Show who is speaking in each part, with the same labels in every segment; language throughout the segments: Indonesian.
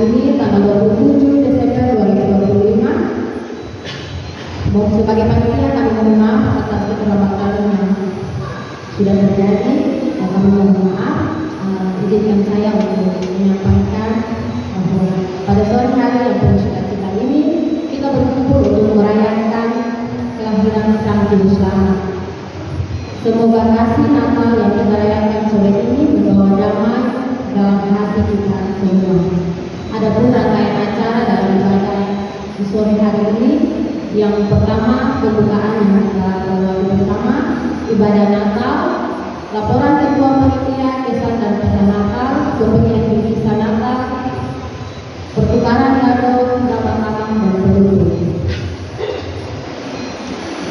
Speaker 1: ini tanggal 27 Desember 2025. Sebagai panitia kami mohon maaf atas keterlambatan yang sudah terjadi dan kami mohon maaf. Izinkan saya untuk menyampaikan bahwa pada sore hari yang penuh sukacita ini kita berkumpul untuk merayakan kelahiran Sang Juru Selamat. Semoga kasih Natal yang kita rayakan sore ini membawa damai dalam hati kita semua. Ada pun rangkaian acara dalam ibadah di sore hari ini. Yang pertama, pembukaan yang kita lalui bersama, ibadah Natal, laporan ketua panitia, kesan dan pesan Natal, pemberian bingkisan Natal, pertukaran kado, dapat malam dan penutup.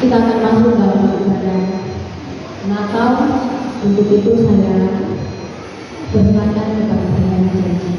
Speaker 1: Kita akan masuk dalam ibadah Natal. Untuk itu saya persilakan kepada penyanyi.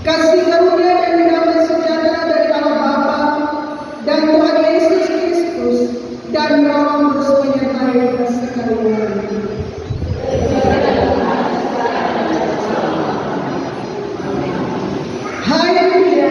Speaker 2: Kasih karunia dan damai sejahtera dari Allah Bapa dan Tuhan Yesus Kristus dan Roh Kudus menyertai kita sekalian. Haleluya.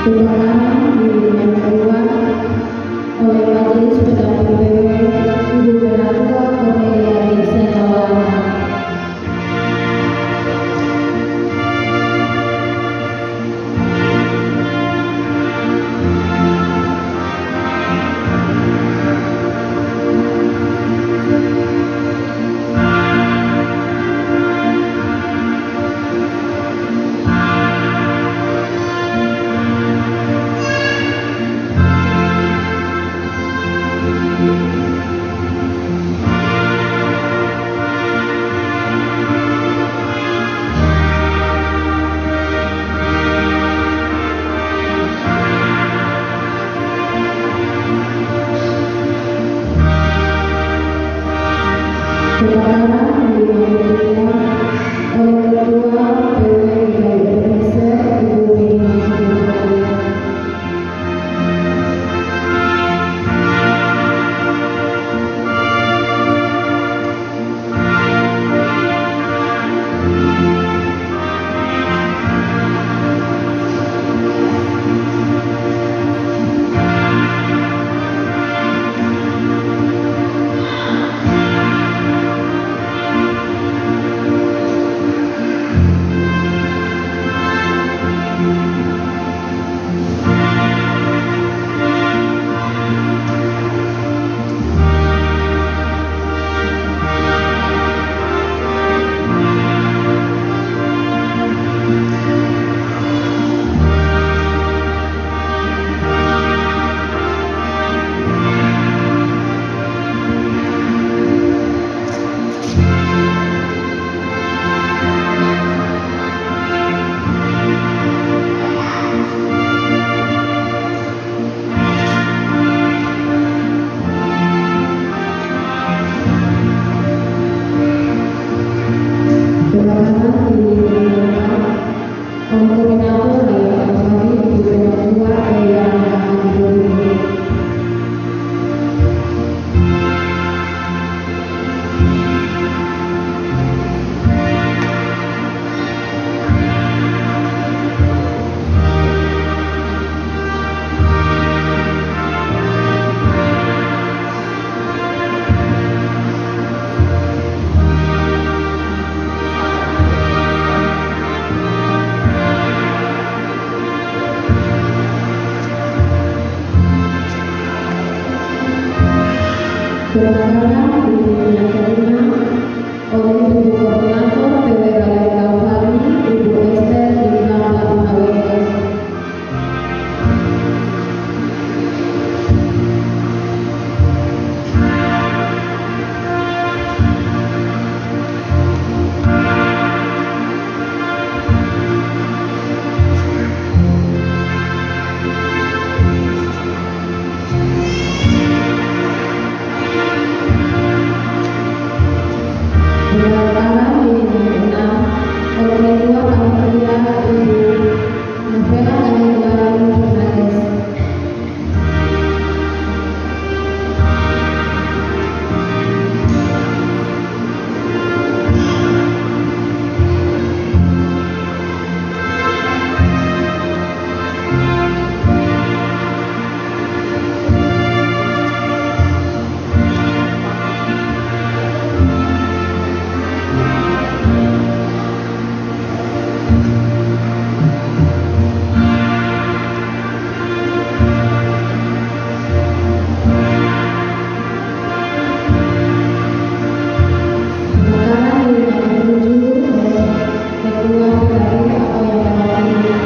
Speaker 1: Pemakaman diberikan keluar oleh Majelis Pendamping PW Ibu Ketua Cornelia Desa Tawana. Pemakaman diberikan oleh Ketua PW Indonesia Ibu Megawati. Berlangsung Ibu yang kelima oleh Ibu Koordinator PW Balai Kalvari Ibu Esther Ibrahim AWS. Berlangsung Ibu yang keenam oleh Ketua Panitia Ibu Novela Daniel Fernandes. Sekarang yang ketujuh oleh Ketua PKI atau yang terpilih.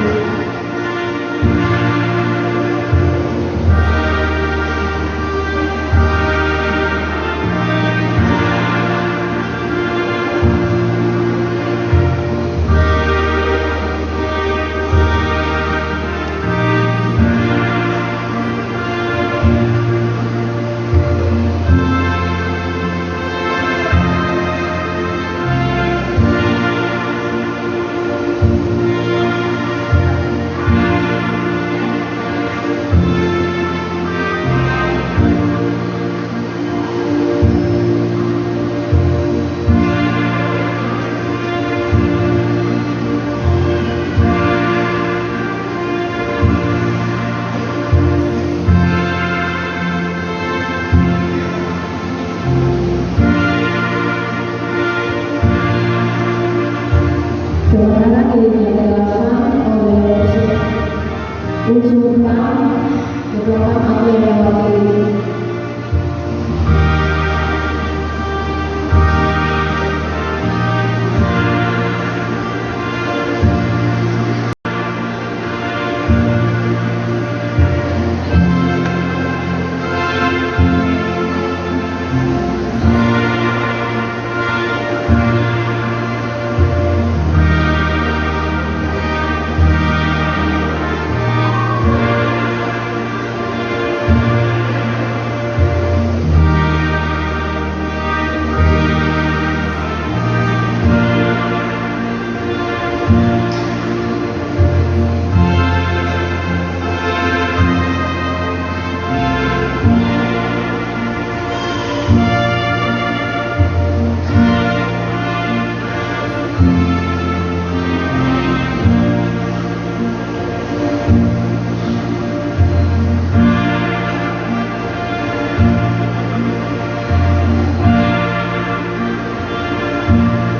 Speaker 1: Sementara dirinya dilakukan oleh unsur Ketua atau yang mewakili.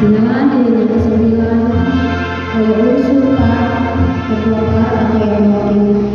Speaker 1: Dengan dirinya kesembilan oleh unsur Ketua atau yang mewakili.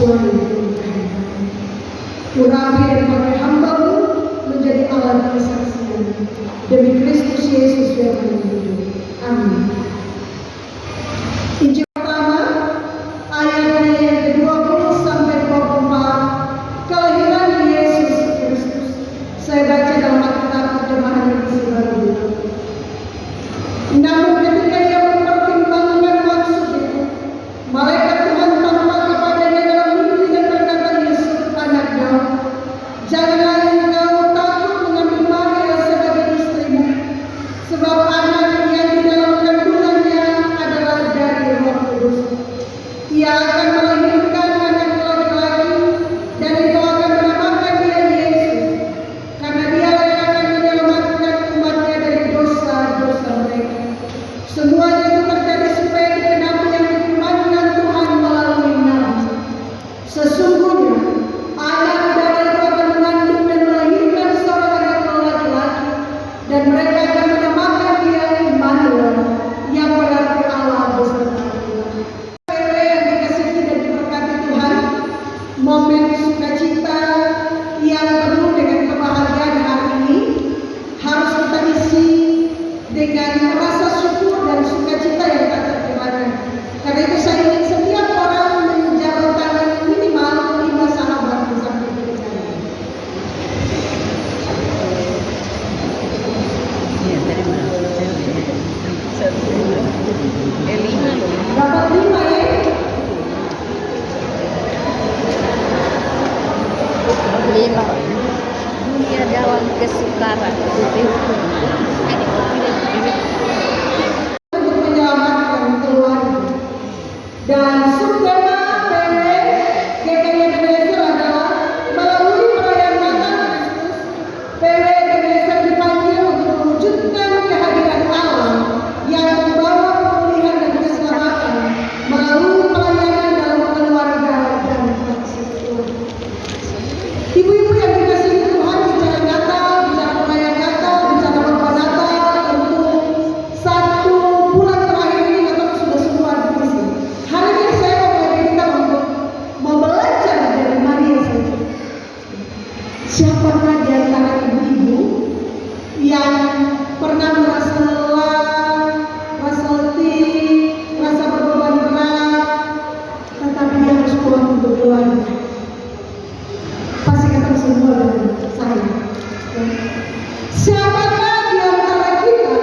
Speaker 2: suami Urapi dan pakai hamba-Mu menjadi alat kesaksian demi Kristus Yesus yang hidup. Amin. Injil pertama ayat yang ke-20 sampai 24 kelahiran Yesus Kristus. Saya baca dalam Alkitab terjemahan Indonesia Baru. Namun ketika ia mempertimbangkan maksudnya, malaikat Tuhan tampak kepadanya dalam mimpi dan berkata, Yesus anak Daud, janganlah engkau takut mengambil Maria sebagai istrimu, sebab anak yang di dalam kandungannya adalah dari Roh Kudus. Ia akan melahirkan anak laki-laki dan engkau akan menamakan dia Yesus, karena dia akan menyelamatkan umatnya dari dosa-dosa mereka. Semuanya itu terjadi supaya digenapi yang difirmankan Tuhan melalui nabi. Sesungguhnya anak darah itu akan mengandung dan melahirkan seorang anak laki-laki, dan mereka akan menamakan dia Immanuel, yang berarti Allah beserta kita. Yang dikasihi dan diberkati Tuhan, momen sukacita yang penuh dengan kebahagiaan hari ini harus kita isi dengan rasa syukur dan sukacita yang tak terkirakan. Karena itu saya ingin setiap orang menjabat tangan minimal 5 sahabat sampai berikan.
Speaker 3: Iya, tadi berapa? Lima.
Speaker 2: Dapat 5 ya?
Speaker 3: Lima. Dunia dalam kesukaran.
Speaker 2: Untuk menyelamatkan keluarga. Dan subtema PW GKI Ebenezer adalah melalui perayaan Natal Kristus, PW Ebenezer dipanggil untuk mewujudkan kehadiran Allah yang membawa pemulihan dan keselamatan melalui pelayanan dalam keluarga dan persekutuan. Ibu-ibu yang dikasihi Tuhan, bicara Natal, bicara perayaan Natal, bicara Bapak Natal untuk 1 bulan terakhir ini atau sudah semua diisi. Hari ini saya mau mengajak kita untuk mau belajar dari Maria saja. Siapakah di antara ibu-ibu yang pernah merasa lelah, rasa letih, rasa berbeban berat, tetapi dia harus pulang untuk keluarga? Pasti kata semua dengan saya. Siapakah di antara kita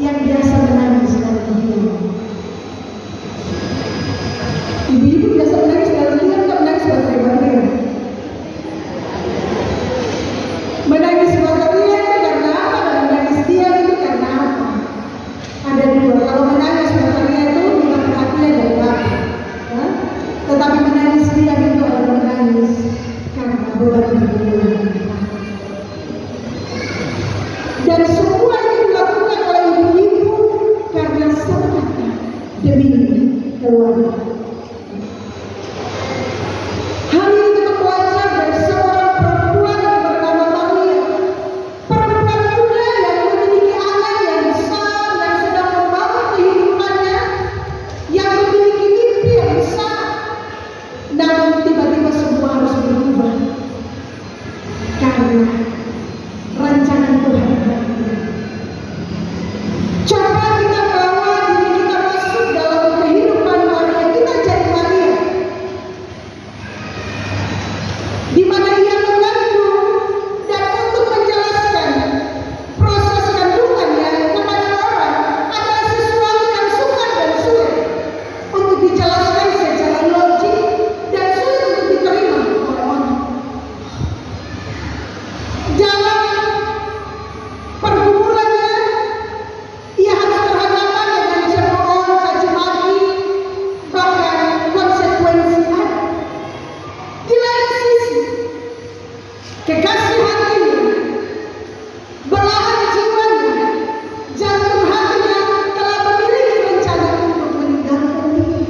Speaker 2: yang biasa menangis dalam diam? Ibu-ibu biasa menangis dalam diam, tak menangis buat Maria. Menangis buat Maria itu karena apa? Dan menangis dia itu karena apa? Ada 2. Kalau menangis buat Maria itu minta perhatian dari Bapak. Ya? Tetapi menangis dia itu adalah menangis karena beban hidup. Dan semua ini dilakukan oleh ibu-ibu karena semangat demi keluarga. Hari ini kita belajar dari seorang perempuan yang bernama Maria, perempuan muda yang memiliki anak yang besar, yang sedang membangun kehidupannya, yang memiliki mimpi yang besar. Namun tiba-tiba semua harus berubah karena rancangan Tuhan. Coba kita bawa diri kita masuk dalam kehidupan Maria. Kita jadi Maria, di mana ia mengandung dan untuk menjelaskan proses kandungannya kepada orang adalah sesuatu yang sukar dan sulit untuk dijelaskan secara logik dan sulit untuk diterima oleh orang. Dalam pergumulannya, ia harus berhadapan dengan cemooh, caci maki, bahkan konsekuensi ada. Di lain sisi, kekasih hatinya, belahan jiwanya, jantung hatinya telah memiliki rencana untuk meninggalkan dia.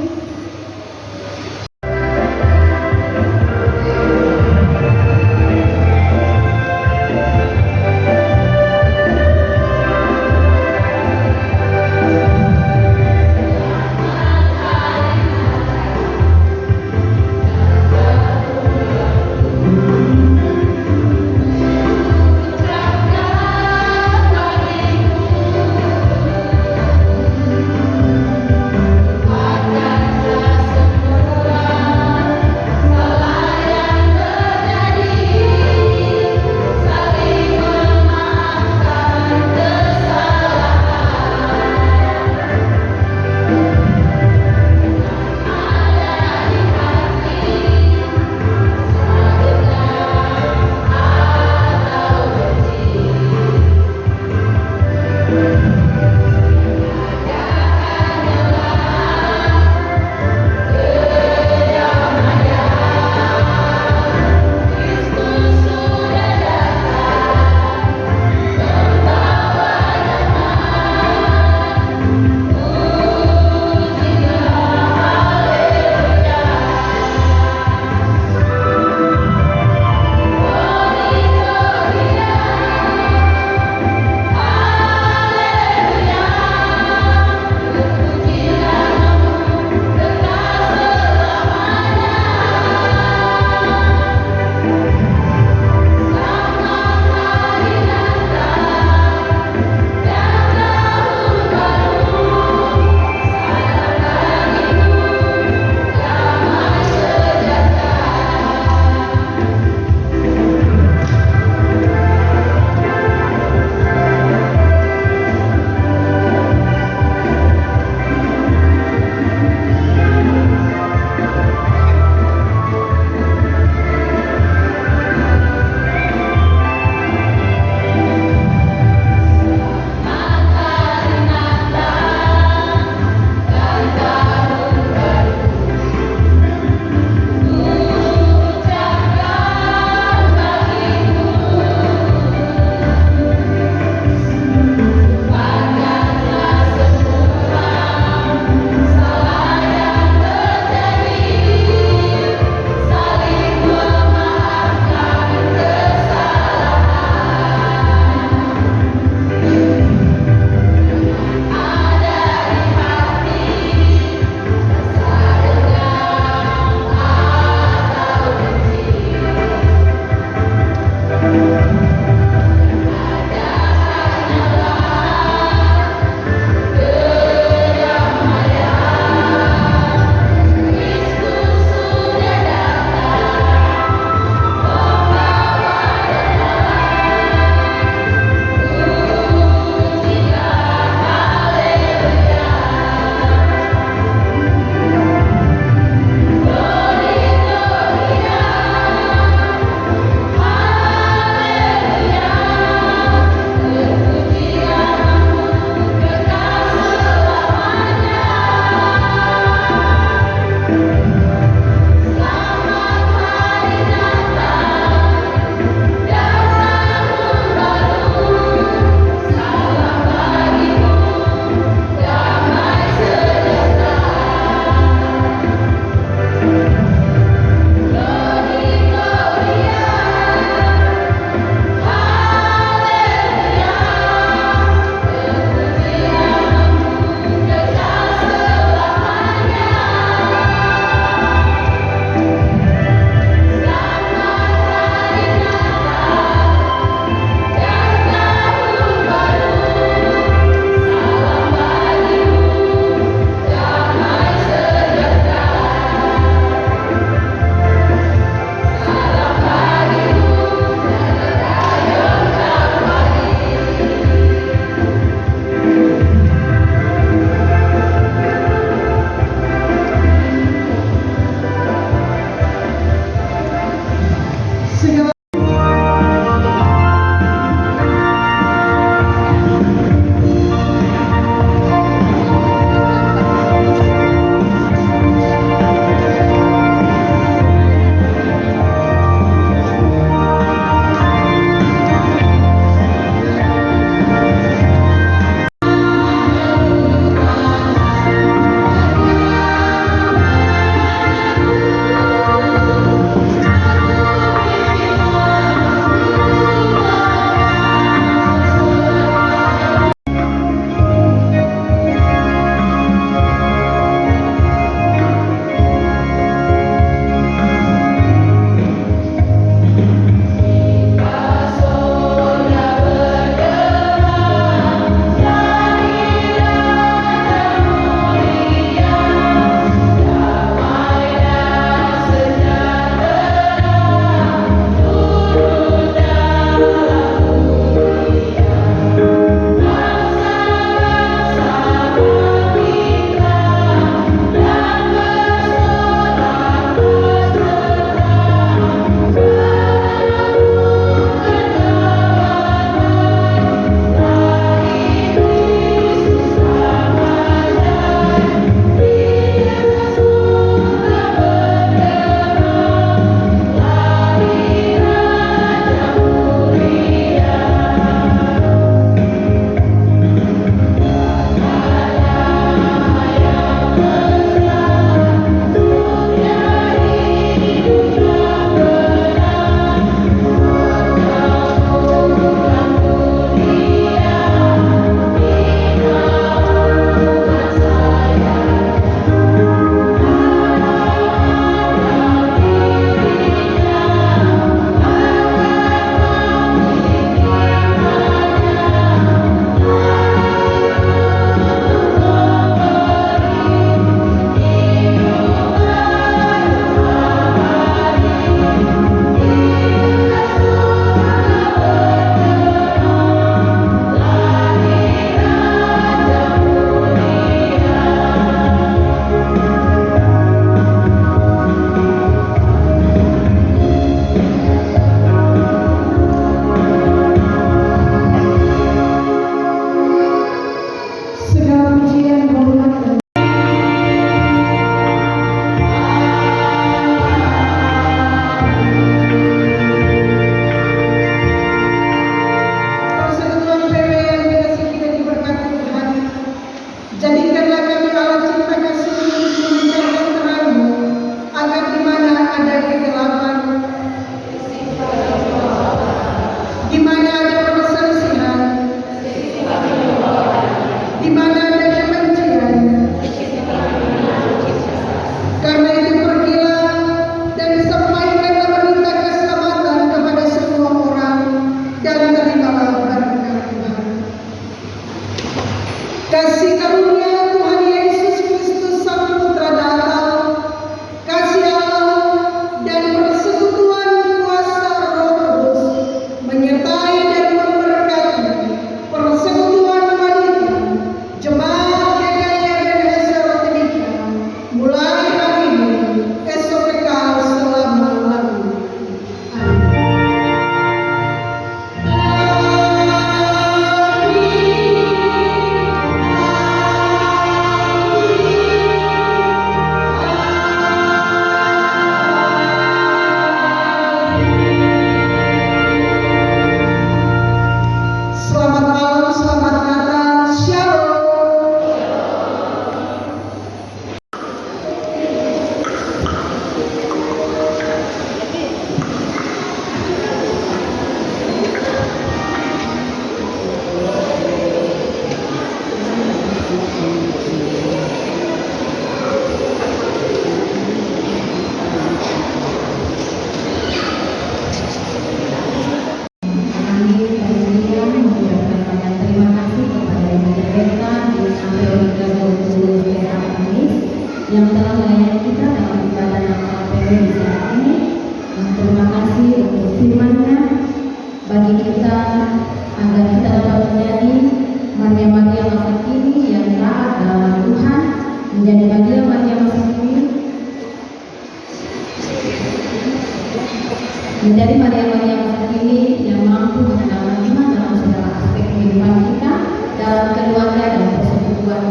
Speaker 1: yang terpilih yang mampu menerima dalam segala aspek kehidupan kita, dalam keluarga dan persekutuan.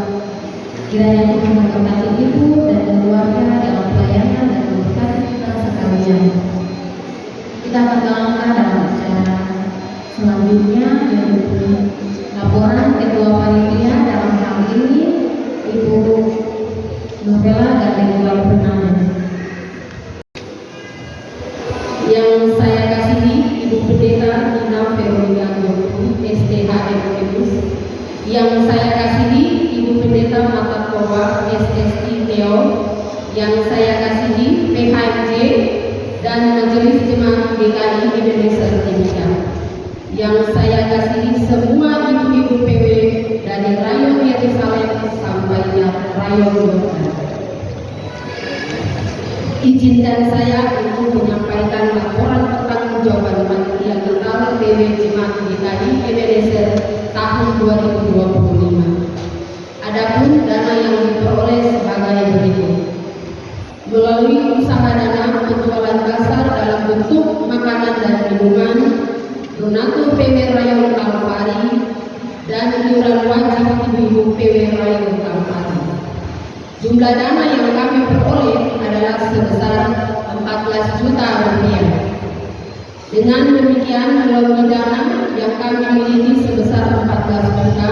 Speaker 1: Kiranya Tuhan memberkati ibu dan keluarga dalam pelayanan dan memberkati kita sekalian. Kita akan melangkah dalam acara selanjutnya, yaitu laporan Ketua Panitia dalam hal ini Ibu Novela Gardenulai Fernandes. Yang saya kasihi Ibu Pendeta Nina Veronica Goku, STHMMS. Yang saya kasihi Ibu Pendeta Mata Kowa, SST Neo. Yang saya kasihi PHMJ dan Majelis Jemaat GKI Indonesia Timika. Yang saya kasihi semua ibu-ibu PW dari Rayon Yerusalem sampai Rayon Yordan. Izinkan saya untuk menyampaikan laporan pertanggungjawaban panitia Natal PW Jemaat GKI Ebenezer tahun 2025. Adapun dana yang diperoleh sebagai berikut. Melalui usaha dana penjualan dasar dalam bentuk makanan dan minuman, donatur PW Rayon Kalvari, dan iuran wajib ibu-ibu PW Rayon Kalvari. Jumlah dana yang kami peroleh adalah sebesar 14 juta rupiah. Dengan demikian, melalui dana yang kami miliki sebesar 14 juta,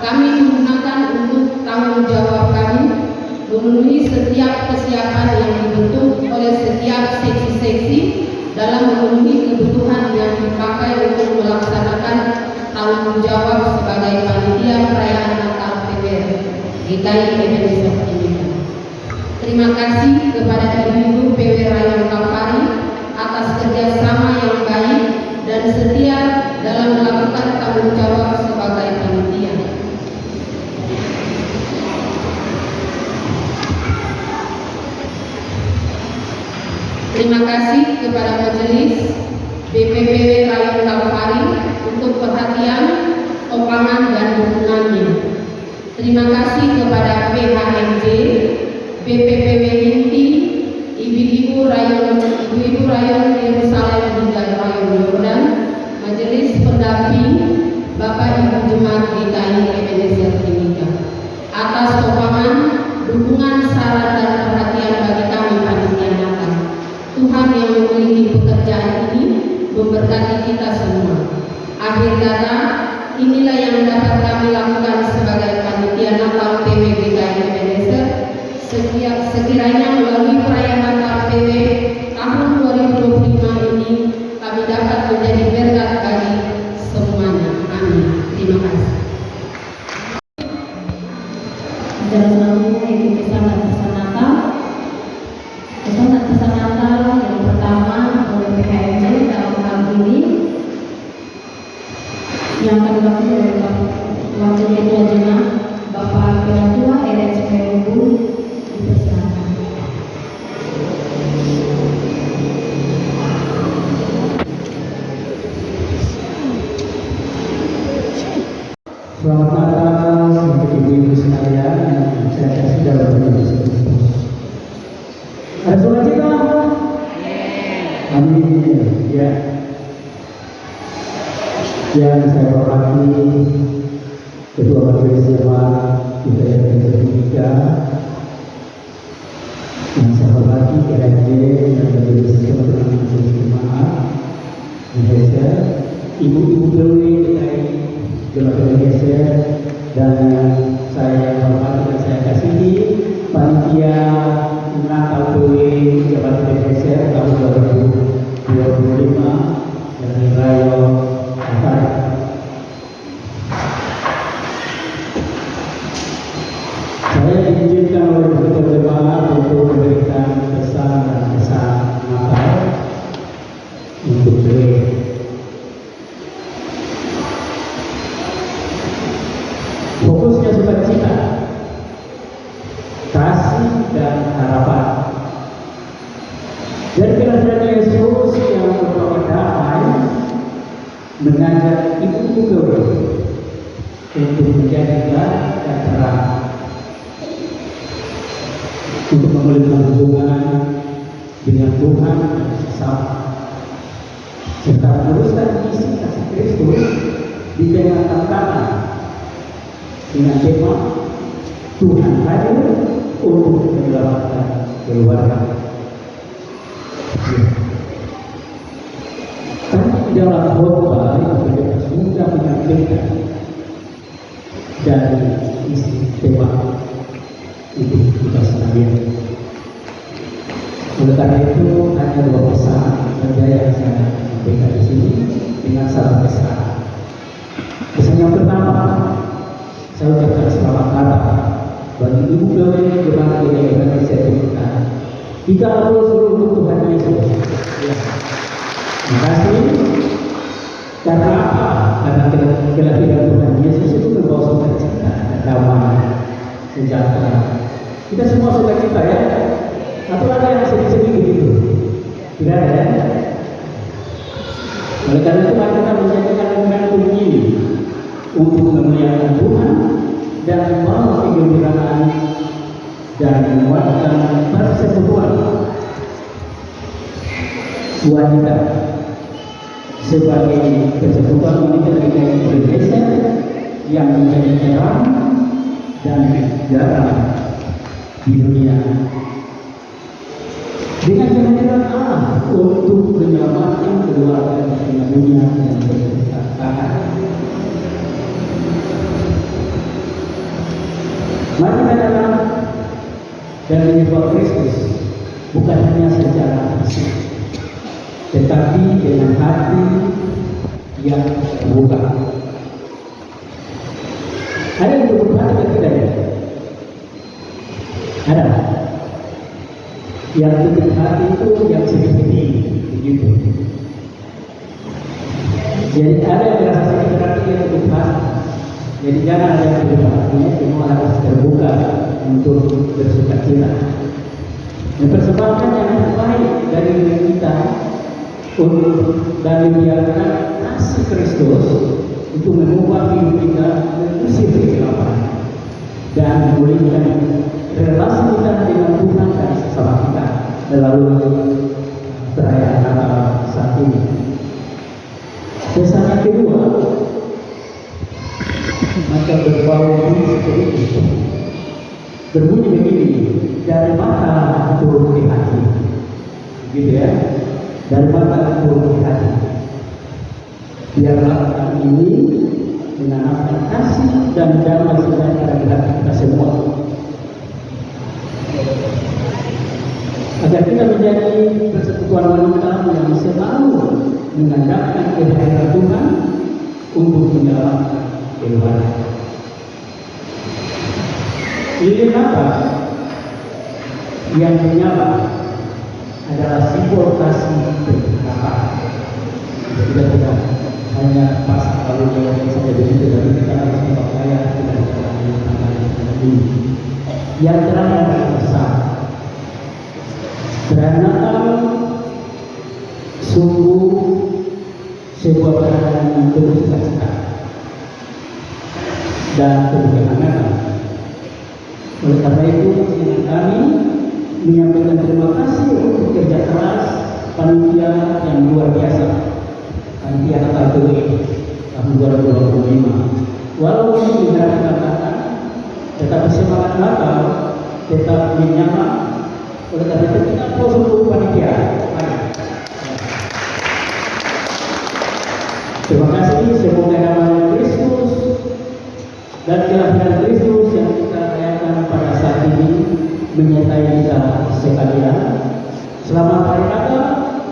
Speaker 1: kami menggunakan untuk tanggung jawab kami memenuhi setiap kesiapan yang dibentuk oleh setiap seksi-seksi dalam memenuhi kebutuhan yang dipakai untuk melaksanakan tanggung jawab sebagai panitia perayaan Natal PW GKI Ebenezer Timika. Terima kasih kepada ibu-ibu PW Rayon Kalvari atas kerjasama yang baik dan setia dalam melakukan tanggung jawab sebagai panitia. Terima kasih kepada Majelis BPPW Rayon Kalvari untuk perhatian, topangan, dan dukungannya. Terima kasih kepada PHMJ, BPPW Inti, Ibu-Ibu Rayon Yerusalem hingga Rayon Yordan, Majelis Pendamping, Bapak Ibu Jemaat GKI Ebenezer Timika, atas topangan, dukungan, saran, dan perhatian bagi kami panitia Natal. Tuhan yang memiliki pekerjaan ini memberkati kita semua. Akhir kata, inilah yang dapat kami lakukan sebagai panitia Natal PW GKI Ebenezer. Sekiranya melalui perayaan Natal PW tahun 2025 ini kami dapat menjadi berkat bagi semuanya. Amin. Terima kasih. Acara selanjutnya yaitu pesan dan pesan Natal. Pesan dan pesan Natal yang pertama oleh PHMJ dalam hal ini yang akan dilakukan oleh Wakil Ketua Jemaat Bapak Ketua RSP Ubu dipersilakan.
Speaker 4: Selamat Natal untuk ibu-ibu sekalian yang saya kasih dalam Yesus Kristus. Ada sukacita? Amin. Ya. Yang saya hormati Ketua Majelis Jemaat Ebenezer Timika, yang saya hormati RMJ dan Majelis Jemaat Indonesia, ibu-ibu PW GKI Jemaat Indonesia, dan yang saya hormati dan saya kasihi panitia Natal PW Jemaat Indonesia tahun 2025 dari Rayon Kalvari. Saya diizinkan oleh Ketua Jemaat untuk memberikan pesan dan pesan Natal untuk PW. Fokusnya sukacita, kasih, dan harapan. Dan kehadiran Yesus yang membawa damai mengajak ibu-ibu PW untuk menjadi garda dan terang, untuk memulihkan hubungan dengan Tuhan dan sesama. Kita teruskan misi kasih Kristus di tengah tantangan dengan tema Tuhan hadir untuk menyelamatkan keluarga. Kami di dalam khotbah yang sudah menyampaikan dari isi tema itu kita sekalian. Oleh karena itu hanya dua pesan saja yang saya sampaikan di sini dengan salam besar. Pesan yang pertama, saya ucapkan selamat datang bagi ibu dan jemaat gereja Indonesia kita. Kita harus seluruh Tuhan Yesus. Ya. Terima kasih. Karena apa? Karena kelahiran Tuhan Yesus itu membawa sukacita, damai, sejahtera. Kita semua sukacita ya. Atau ada yang sedih-sedih begitu? Tidak ada ya? Oleh karena itu mari kita menjadikan momentum ini untuk memuliakan Tuhan dan membawa kegembiraan dan menguatkan persekutuan wanita sebagai persekutuan wanita dari Indonesia yang menjadi terang dan jarang di dunia. Dengan kehadiran Allah untuk menyelamatkan keluarga di dunia yang berkata-kata. Mari kita datang dan menyembah Kristus bukan hanya secara fisik, tetapi dengan hati yang terbuka. Ada yang terbuka atau tidak? Ada. Yang tutup hati itu yang sedih-sedih begitu. Jadi ada yang merasa sedih berarti dia tutup hati. Jadi jangan ada yang tutup hatinya, semua harus terbuka untuk bersukacita. Mempersembahkan yang terbaik dari diri kita untuk dan membiarkan kasih Kristus itu mengubah hidup kita, mengusir kegelapan dan memulihkan relasi kita dengan Tuhan dan sesama kita melalui perayaan Natal saat ini. Pesan yang kedua, maka berbau seperti itu. Berbunyi begini, dari mata turun ke hati, gitu ya, dari mata turun ke hati. Biarlah kami ini menanamkan kasih dan damai sejahtera di hati kita semua. Agar kita menjadi persekutuan wanita yang selalu mengandalkan kehadiran Tuhan untuk menyelamatkan keluarga. Lilin apa yang menyala adalah simbol kasih berkata. Kita tidak hanya pas kalau jawab saja begitu, tapi kita harus berpakaian dengan cara ini. Yang terakhir adalah pesan. Perayaan Natal sungguh sebuah perayaan yang penuh sukacita dan keberkatan. Oleh karena itu, dengan kami menyampaikan terima kasih untuk kerja keras panitia yang luar biasa, panitia Natal tahun 2025. Walaupun tidak dikatakan, tetapi semangat Natal tetap menyala. Oleh karena itu kita seluruh panitia. Terima kasih. Semoga nama Kristus dan kelahiran Kristus yang kita rayakan pada saat ini menyertai kita sekalian. Selamat Hari Natal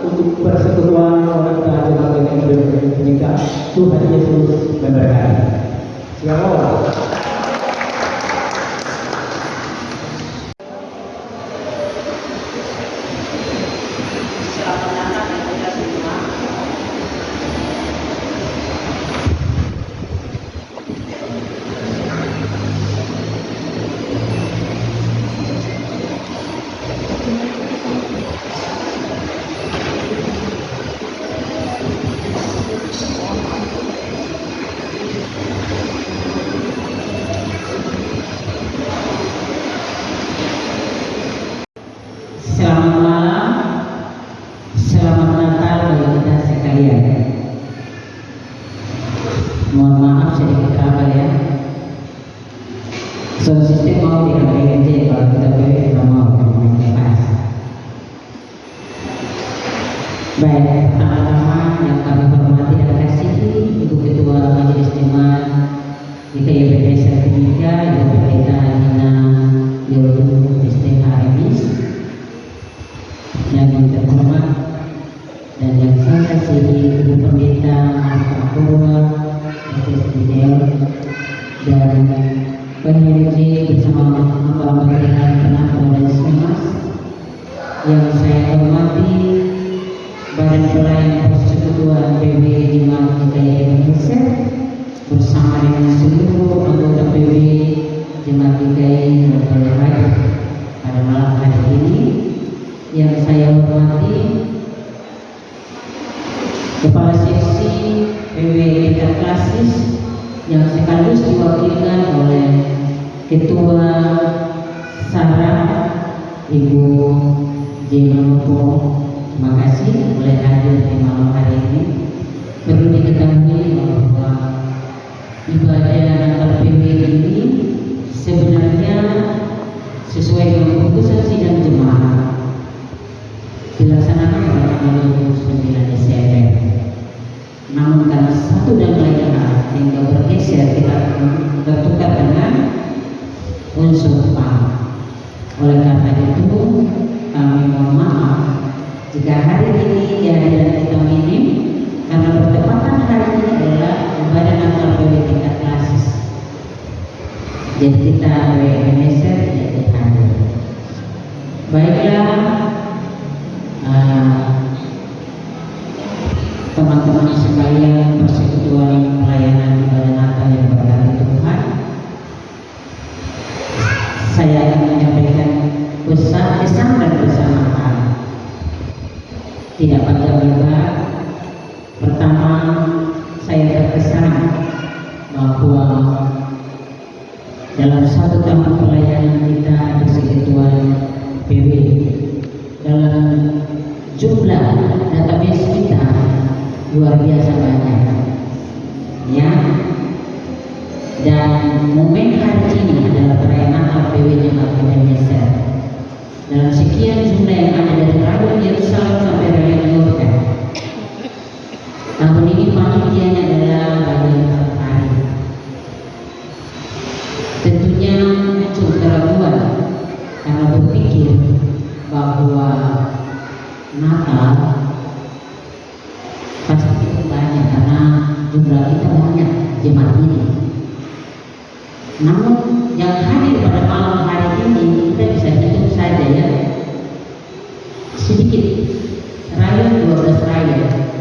Speaker 4: untuk persekutuan wanita jemaat Indonesia. Tuhan Yesus memberkati. Shalom. memberikan penampilan Mas yang saya hormati Badan Pelayanan Persekutuan PB Jemaat GKI Indonesia bersama dengan seluruh anggota PB Jemaat GKI yang berhadir pada malam hari ini. Yang saya hormati Kepala Seksi PB tingkat klasis yang sekaligus diwakilkan oleh Ketua Sarah Ibu Jemalopo. Terima kasih boleh hadir di malam hari ini. Perlu diketahui bahwa ibadah Natal PB ini sebenarnya sesuai dengan keputusan sidang jemaat dilaksanakan pada tanggal 29 Desember. Namun karena satu dan lain hal sehingga bergeser kita bertukar dengan unsur PAM. Oleh karena itu kami mohon maaf jika hari ini kehadiran kita minim karena bertepatan hari ini adalah ibadah Natal PB tingkat klasis. Jadi kita Indonesia tidak hadir. Baiklah, teman-teman sekalian persekutuan pelayanan ibadah Natal yang berkati Tuhan, saya akan menyampaikan pesan dan kesamaan. Tidak panjang lebar. Pertama, saya terkesan bahwa dalam satu tahun pelayanan kita persekutuan PB, dalam jumlah database kita luar biasa banyak, ya. Dan momen hari ini adalah perayaan Natal PB Jemaat Indonesia. Dalam sekian jumlah yang ada dari Radio Yerusalem sampai Radio Yordan, tahun ini panitianya adalah bagian tertarik. Tentunya muncul keraguan karena berpikir bahwa Natal pasti itu banyak karena jumlah kita banyak jemaat ini. Namun yang hadir pada malam hari ini kita bisa hitung saja ya, sedikit, rayon 12 rayon.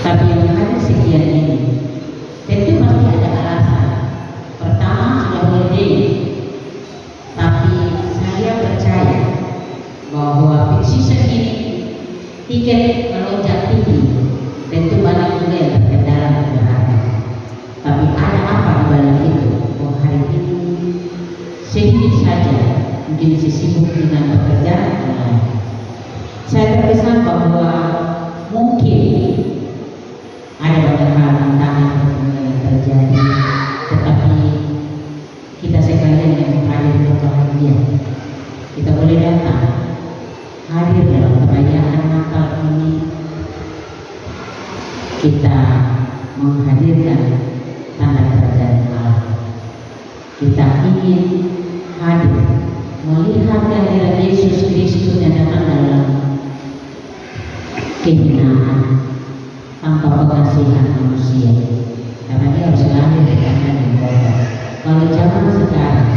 Speaker 4: Tapi yang hadir sekian ini tentu pasti ada alasan. Pertama sudah holiday, tapi saya percaya bahwa season ini tiket melonjak tinggi. Tentu banyak juga yang terkendala berharga. Tapi ada apa di balik itu? Oh, hari ini sedikit saja mungkin sibuk dengan pekerjaan. Saya terkesan bahwa mungkin ada banyak hal yang terjadi, tetapi kita sekalian yang hadir berbahagia. Kita boleh datang hadir dalam perayaan Natal ini. Kita menghadirkan tanda kerajaan Allah. Kita ingin hadir melihat kehadiran Yesus Kristus yang datang dalam kehinaan tanpa pengasihan manusia. Karena dia harus lahir dengan korban. Kalau zaman sekarang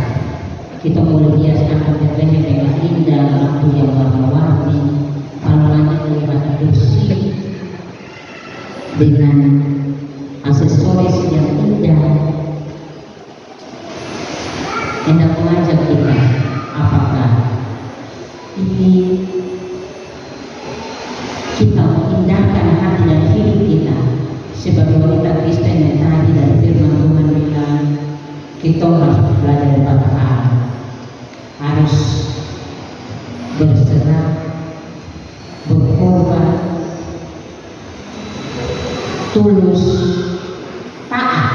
Speaker 4: kita boleh hiaskan Bethlehem dengan indah lampu yang warna-warni, palanya melihat bersih dengan aksesoris yang indah. Hendak mengajak kita, apakah ini kita mengindahkan hati dan hidup kita sebagai wanita Kristen yang tadi dari firman Tuhan bilang kita harus belajar daripada Allah, harus berserah, berkorban, tulus, taat.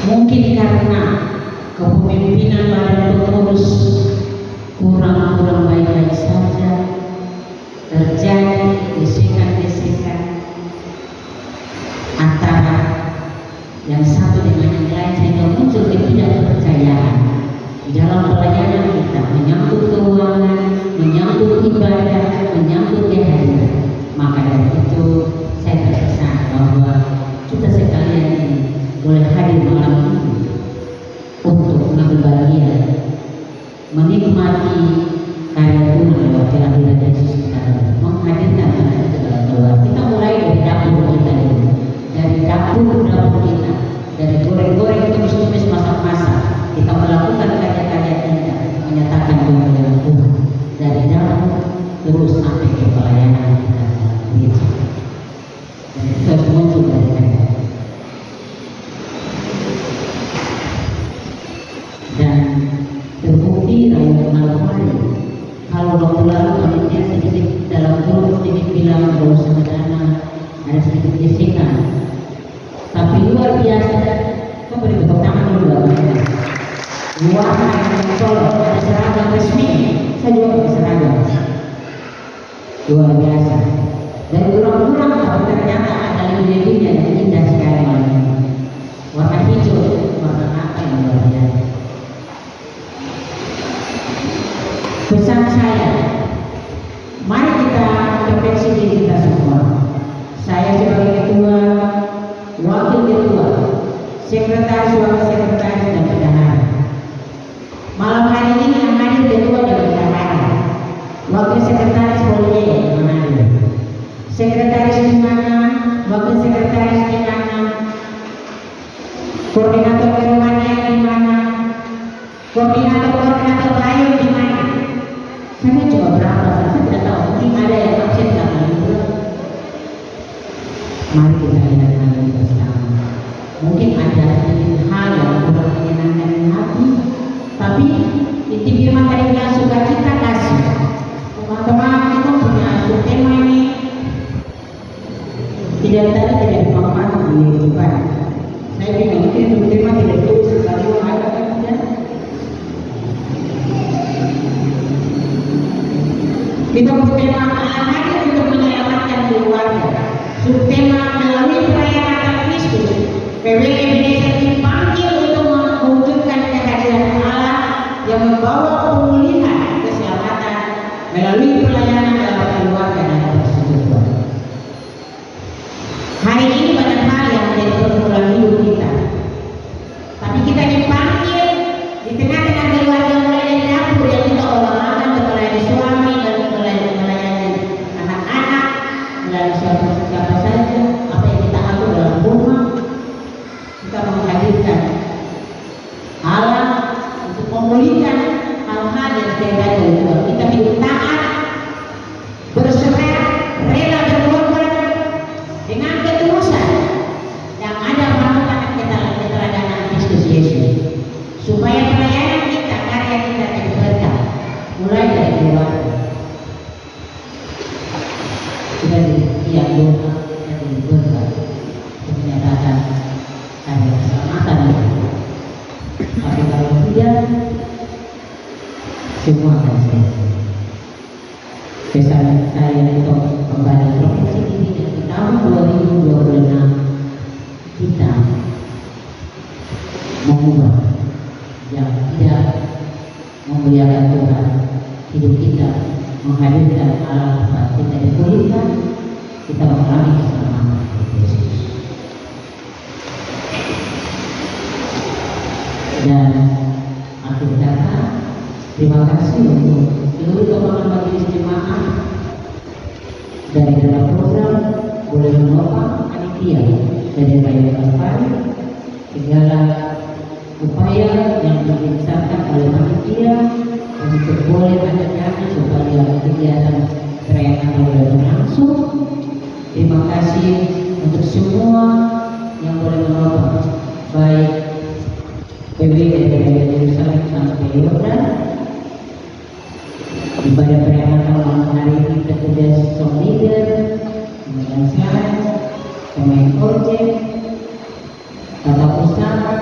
Speaker 4: Mungkin karena kepemimpinan badan pengurus kurang baik-baik saja, terjadi gesekan-gesekan antara yang satu dengan yang lain sehingga muncul ketidakpercayaan di dalam pelayanan kita, menyangkut keuangan, menyangkut ibadah, menyangkut kehadiran. Maka dari itu saya terkesan bahwa kita sekalian ini boleh sampai ke pelayanan gereja. Dan kita semua juga mereka. Dan terbukti Rayon hari kalau waktu lalu panitia sedikit dalam grup sedikit bilang bahwa sebenarnya ada sedikit gesekan, tapi luar biasa. Kita beri tepuk tangan dulu buat mereka. Luar biasa, Solo ada seragam resmi, saya juga pakai seragam. Luar biasa. Dan kurang-kurang tapi ternyata ada lebih-lebihnya dan indah sekali malam ini. Warna hijau, warna apa yang luar biasa. Pesan saya, mari kita introspeksi diri kita semua. Saya sebagai ketua, wakil ketua, sekretaris, wakil sekretaris dan bendahara. Malam hari ini yang hadir ketua dan bendahara, wakil sekretaris boleh yang hadir, sekretaris di mana, wakil sekretaris di mana, koordinator kerohanian di mana, koordinator lain di mana. Saya coba berapa, saya tidak tahu, mungkin ada yang absen karena itu. Mari kita lihat hal bersama. Mungkin ada sedikit hal yang kurang menyenangkan di hati, tapi inti firman tadi bilang sukacita kasih. Teman-teman kita punya subtema ini tidak bermanfaat di kehidupan. Saya bilang mungkin subtema tidak terus sekali ada kan tidak. Kita subtema hadir untuk menyelamatkan keluarga. Subtema melalui perayaan Kristus. PWG Indonesia dipanggil untuk mewujudkan kehadiran Allah yang membawa pemulihan keselamatan melalui pelayanan dalam keluarga dan persekutuan. Hari ini banyak hal yang menjadi pergumulan hidup kita. Tapi kita dipanggil di tengah-tengah keluarga, mulai dari dapur yang kita olah-olakan untuk melayani suami dan melayani anak-anak, melayani siapa saja, apa yang kita atur dalam rumah. Kita menghadirkan Allah untuk memulihkan hal-hal yang tidak ada. Kita hidup taat, berserah, rela berkorban dengan ketulusan yang ada pada keteladanan Kristus Yesus, supaya pelayanan kita, karya kita diberkati mulai dari keluarga. Kita yang doa dan diberkati menyatakan karya keselamatan itu. Tapi kalau tidak, semua akan selesai. Pesan saya untuk kembali provinsi ini di tahun 2026 kita mengubah yang tidak memuliakan Tuhan. Hidup kita menghadirkan Allah saat kita dipulihkan, kita mengalami keselamatan Yesus. Dan akhir kata, terima kasih untuk seluruh teman-teman majelis jemaat dari dalam program boleh menopang panitia dari Rayon Kalvari. Segala upaya yang dilaksanakan oleh panitia untuk boleh ada dana supaya kegiatan perayaan boleh berlangsung. Terima kasih untuk semua yang boleh menopang, baik PWG dari Yerusalem sampai Yordan. Ibadah perayaan malam hari ini petugas song leader, kemudian selain pemain ojek, tata usaha,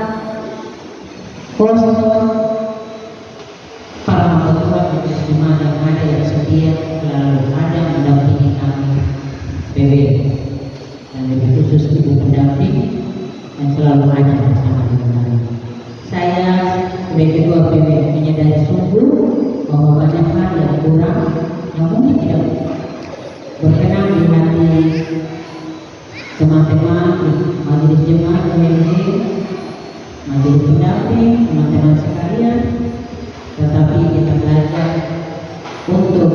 Speaker 4: kostum, para anggota majelis jemaat yang ada yang sedia selalu ada mendampingi kami PWG, dan lebih khusus ibu pendamping yang selalu ada bersama dengan kami. Saya sebagai ketua PWG menyadari sungguh bahwa banyak hal yang kurang yang mungkin tidak berkenan di hati teman-teman majelis jemaat PWG, majelis pendamping, teman-teman sekalian. Tetapi kita belajar untuk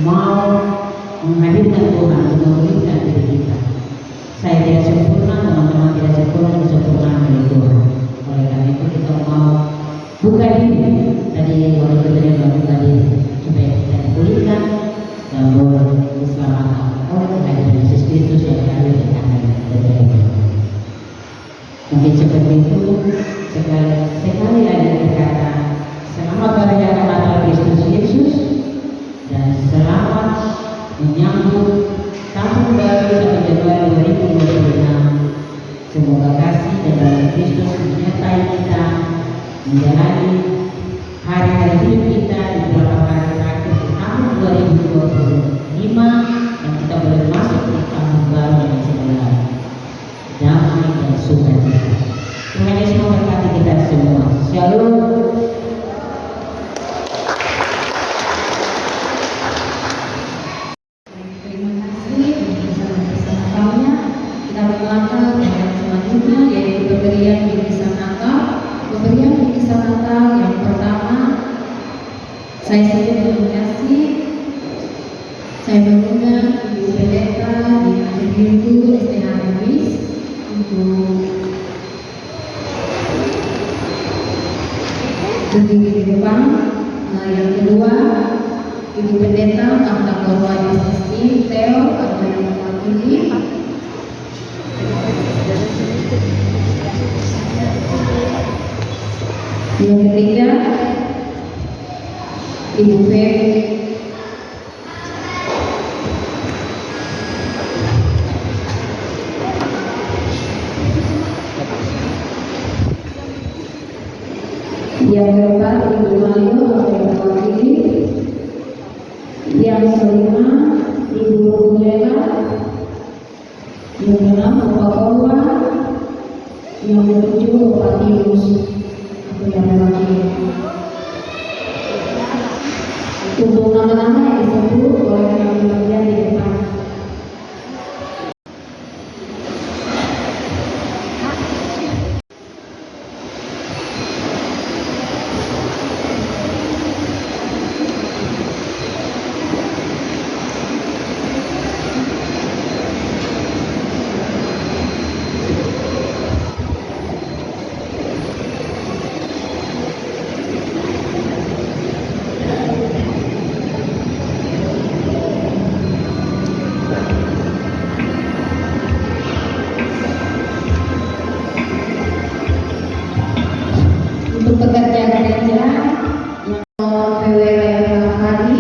Speaker 4: mau menghadirkan Tuhan, memulihkan diri kita. Saya tidak sempurna, teman-teman tidak sempurna, disempurnakan oleh Tuhan. Oleh karena itu kita mau buka diri, tadi wali ketua buka diri supaya kita dipulihkan, Kristus menyertai kita menjalani hari-hari hidup kita di beberapa hari terakhir di tahun 2025 dan kita boleh masuk di tahun baru yang sebenarnya damai dan sukacita. Tuhan Yesus memberkati kita semua. Shalom.
Speaker 1: Terima kasih bersama-samanya. Kita berlangkah ke yang selanjutnya, yaitu pemberian bingkisan Natal. Pemberian bingkisan Natal yang pertama, saya sendiri berkomunikasi. Saya mengundang Ibu Pendeta di Minggu STH Remis untuk berdiri di depan. Yang kedua, Ibu Pendeta Kota Korwa SSI Theo atau yang mewakili. Yang ketiga, Ibu Ferry. Yang keempat, Ibu Mayu atau yang mewakili. Yang kelima, Ibu Lela. Yang keenam, Bapak Korwa. Yang ketujuh, Bapak Timus atau yang mewakili. Untuk nama-nama yang disebut oleh kami bagian di depan. Untuk pekerja gereja yang PWR Hari,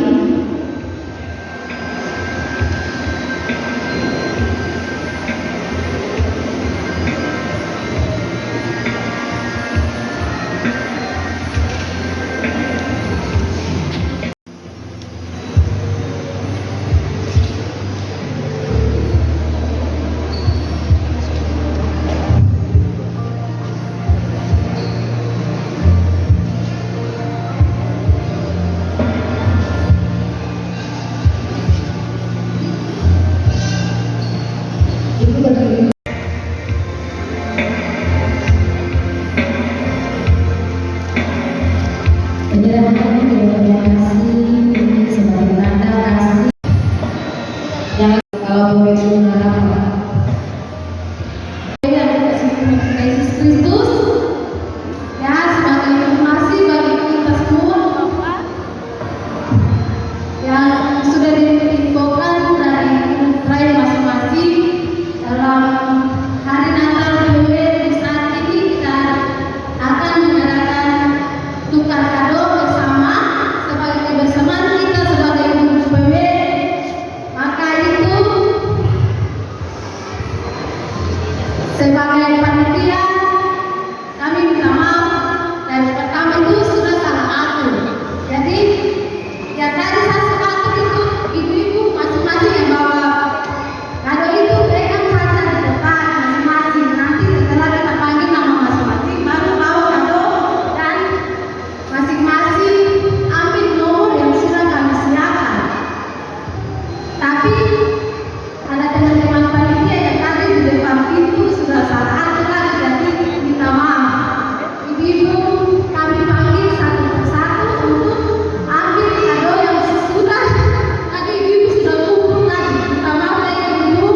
Speaker 1: itu berdiri. Penyerahan yang kasih ini sebagai tanda kasih yang kalau boleh mengharap Yesus Kristus ya sebagai informasi bagi kita semua yang sudah diinfokan dari raya masing-masing dalam hari Natal PW. Di saat ini kita akan mengadakan tukar kado bersama sebagai kebersamaan kita sebagai ibu PW. Maka itu sebagai panitia kami minta maaf dan pertama itu sudah salah aku. Jadi ya tadi saya sepatu itu ibu-ibu masing-masing yang bawa kado itu pegang saja di depan masing-masing. Nanti setelah kita panggil nama masing-masing baru bawa kado dan masing-masing ambil nomor yang sudah kami siapkan. Tapi ada teman-teman panitia yang tadi di depan pintu sudah salah aku lagi, jadi minta maaf. Ibu-ibu kami panggil satu persatu untuk ambil kado yang sudah tadi ibu-ibu sudah kumpul lagi. Minta maaf ya ibu-ibu.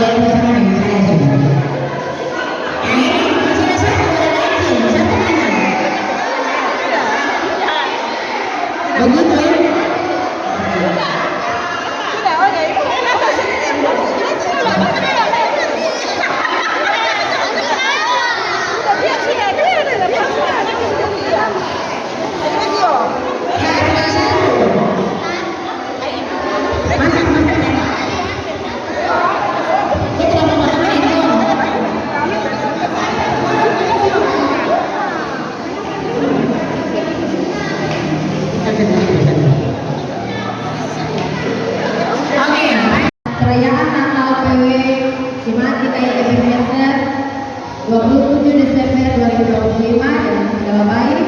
Speaker 1: yang bersama dengan saya juga. Masih ada satu mana? Begitu ya? Perayaan Natal PW Cimandi Kaya Ebenezer 27 Desember 2025 dengan segala baik.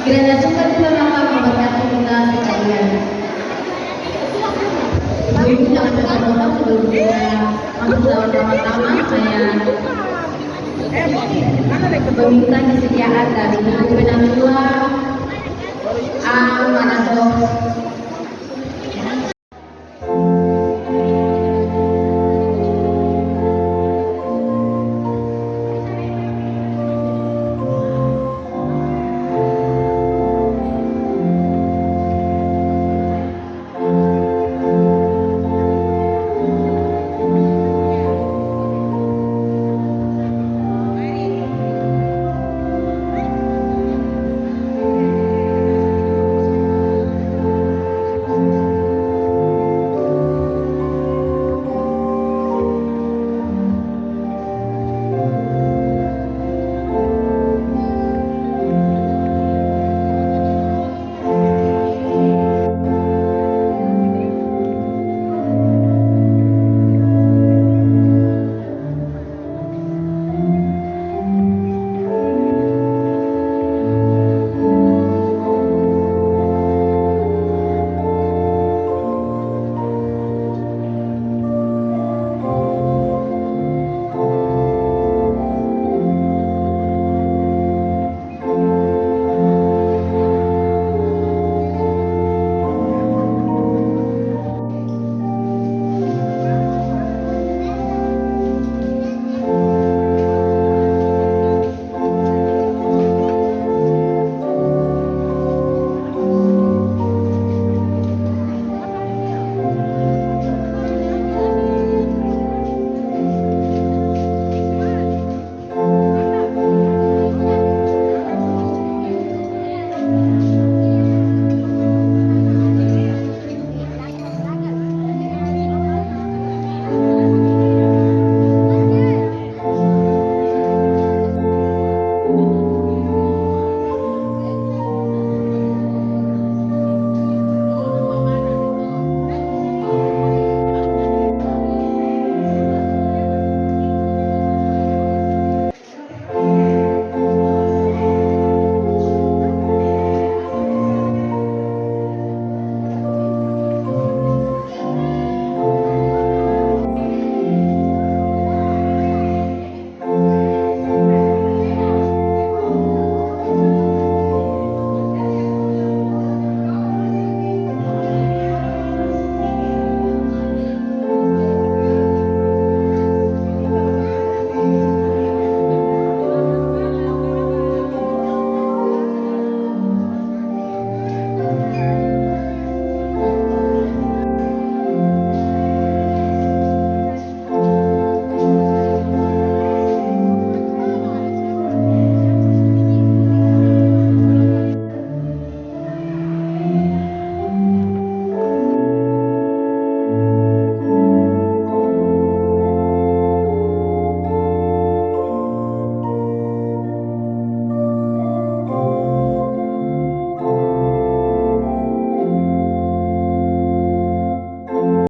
Speaker 1: Kiranya sukacita Allah memberkati kita sekalian. Ibu jangan berdoa sebelum kita masuk dalam pertama saya meminta kesediaan dari Ibu Penanggung Al Manado